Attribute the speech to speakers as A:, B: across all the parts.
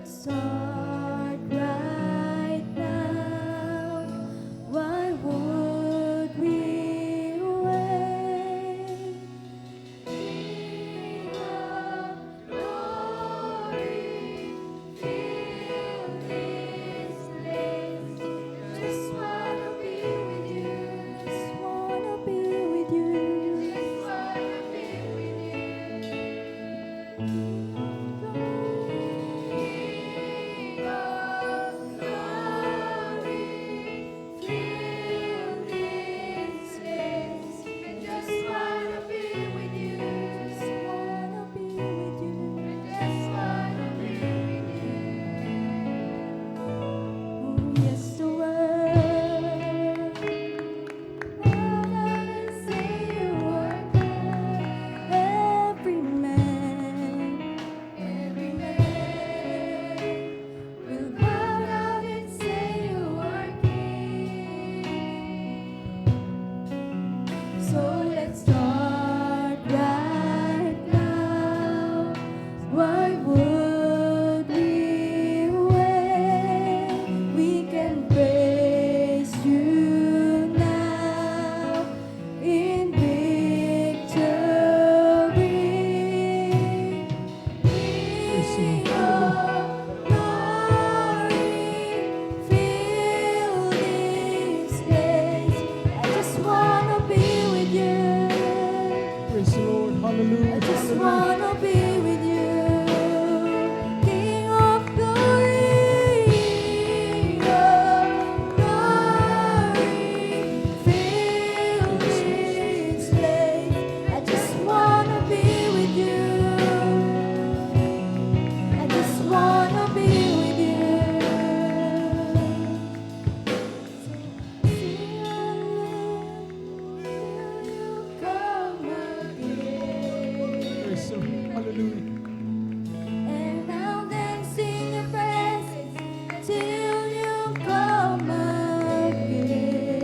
A: start right now. Why would we wait? King of glory, fill this place. Just wanna be with you. Just wanna be with you. Just wanna be with you. King of glory, fill this place. Just wanna be with you. Just wanna be with you. Just wanna be with you. Oh, yes, the world. Bow down and say you are God. Every man will bow down and say you are King. So let's start right now. Why would we wait? We can praise you now in victory. King of glory, fill this place. I just wanna be with you.
B: Praise the Lord. Hallelujah.
A: I just
B: Hallelujah.
A: wanna be with you. King of glory, fill this place. I just wanna be with you. I just wanna be with you. Sing till you come again.
B: Praise the Lord. Hallelujah.
A: And I'll dance in your presence till you come again.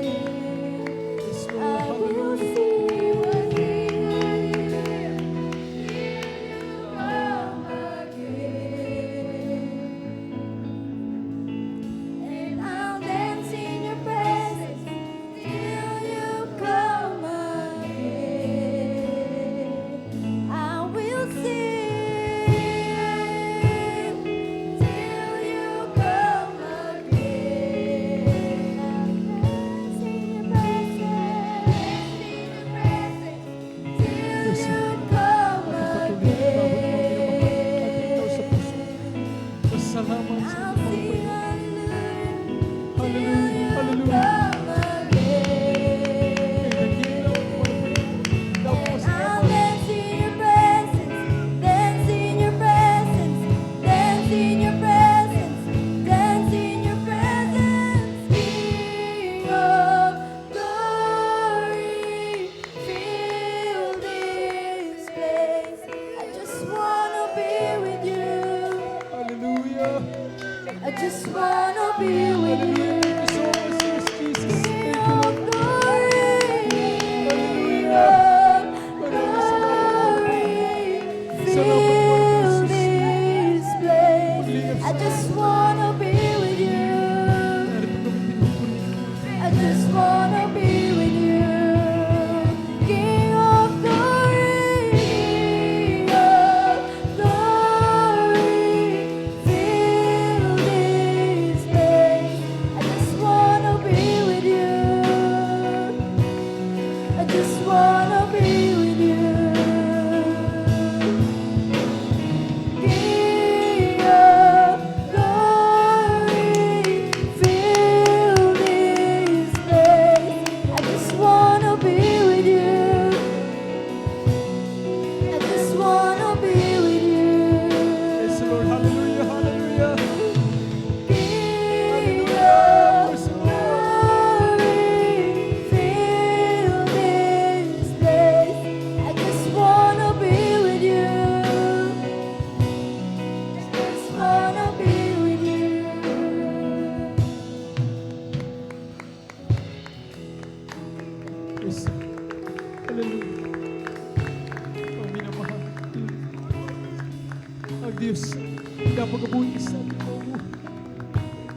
B: Praise the
A: I
B: Lord.
A: will
B: Hallelujah.
A: see you again till you come again. And I'll dance in your presence till you come again. I will sing till you come again. I'll dance in your presence till you come again.
B: Pasalamat sa
A: I'll
B: Panginoon.
A: sing
B: Hallelujah. Hallelujah.
A: come again.
B: Nagiginaw ang Panginoon. Daw po sa
A: I'll
B: Ama.
A: dance in your presence, dance in your presence, dance in your presence, dance in your presence. King of glory, fill this place. I just wanna be with you.
B: Hallelujah.
A: I just wanna be with you.
B: Thank you so much, yes, Jesus.
A: King
B: Thank you,
A: of
B: Lord.
A: glory,
B: Hallelujah. Maraming salamat, Panginoon. Salamat, Lord
A: fill
B: Jesus.
A: this place.
B: Maglingap
A: I
B: sa
A: just wanna be with you.
B: Narito kami pinupuri.
A: I just wanna be with you. King of glory, fill this place. I just wanna be with you. I just wanna be with you. King of glory,
B: sa ating mga buhay.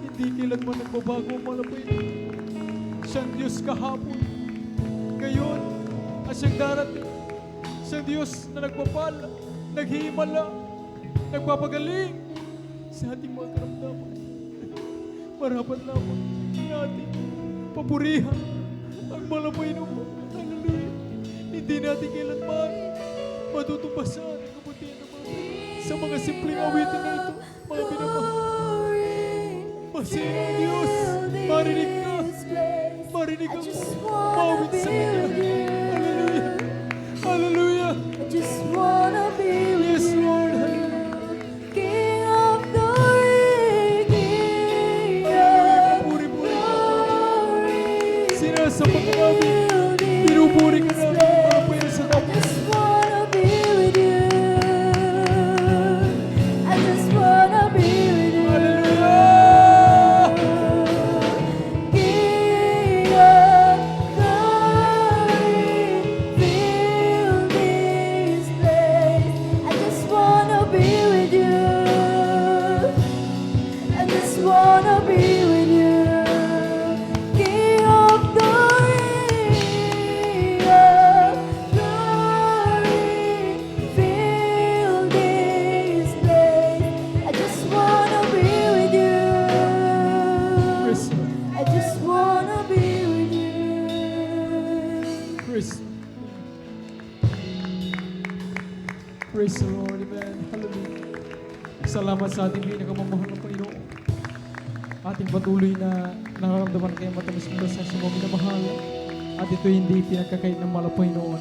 B: Hindi kailanman nagbabago ang mahal na Panginoon. Siyang Diyos kahapon, ngayon, at siyang darating. Siyang Diyos na nagpapala, naghihimala, nagpapagaling sa ating mga karamdaman. Marapat lamang natin papurihan ang mahal na Panginoon. Hallelujah. Hindi natin kailanman matutumbasan ang kabutihan ng mga Panginoon. Sa mga simpleng awitin na ito, mga pinamahal. Masaya ang Diyos. Marinig ka. Marinig ang mawit sa Kanya. Hallelujah. Hallelujah.
A: I just wanna be with
B: Yes,
A: you.
B: Lord. Hallelujah.
A: King of glory, King of glory.
B: Sinasapak ka namin. Pinupuri ka namin. Mga Panginoon sa
A: I
B: kapwa.
A: just wanna be with you. I just wanna be with you.
B: Hallelujah.
A: King of glory, fill this place. I just wanna be with you. I just wanna be with you. King of glory, fill this place. I just wanna be with you.
B: Praise the Lord.
A: I just wanna be with you.
B: Praise. Praise the Lord. Amen. Hallelujah. Salamat sa ating pinakamamahal na Panginoon. Ating patuloy na nararamdaman kayo matamis mula sa mga minamahal. At ito hindi pinagkakait ng mahal na Panginoon.